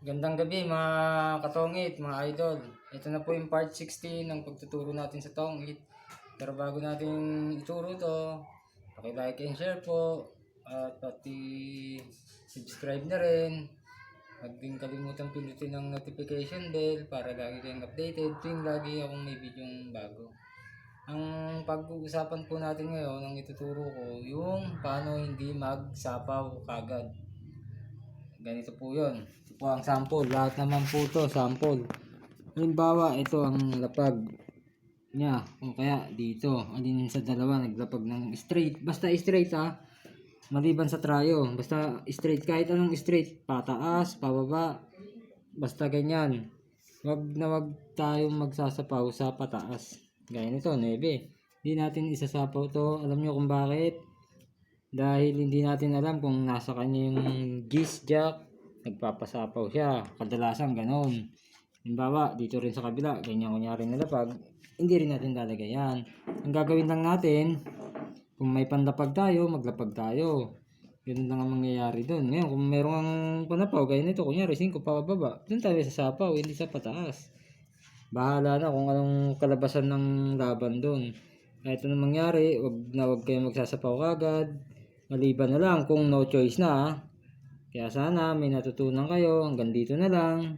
Gandang gabi mga katongit, mga idol. Ito na po yung part 16 ng pagtuturo natin sa tongit. Pero bago natin ituro to, paki-like and share po. At pati subscribe na rin. Huwag din kalimutan pindutin ng notification bell para lagi kayong updated tuwing lagi akong may video bago. Ang pag-uusapan po natin ngayon, ang ituturo ko, yung paano hindi magsapaw kagad. Ganito po yun. Ito po ang sample. Lahat naman po ito sample. Halimbawa, ito ang lapag niya. O kaya dito. Alin sa dalawa naglapag ng straight. Basta straight ha. Maliban sa tryo. Basta straight. Kahit anong straight. Pataas, pababa. Basta ganyan. Wag na wag tayong magsasapaw sa pataas. Gaya nito, 9. Hindi natin isasapaw to. Alam nyo kung bakit? Dahil hindi natin alam kung nasa kanya yung geese jack, nagpapasapaw siya. Kadalasan ganon. Halimbawa, dito rin sa kabila, ganyan kunyari nalapag, hindi rin natin lalagay yan. Ang gagawin lang natin, kung may panlapag tayo, maglapag tayo. Ganun lang ang mangyayari doon. Ngayon, kung merong panapaw, gaya nito, kunyari 5 pababa, doon tayo sasapaw, hindi sa pataas. Bahala na kung anong kalabasan ng laban doon. Kahit anong mangyari, wag kayong magsasapaw kagad. Maliban na lang kung no choice na. Kaya sana may natutunan kayo. Hanggang dito na lang.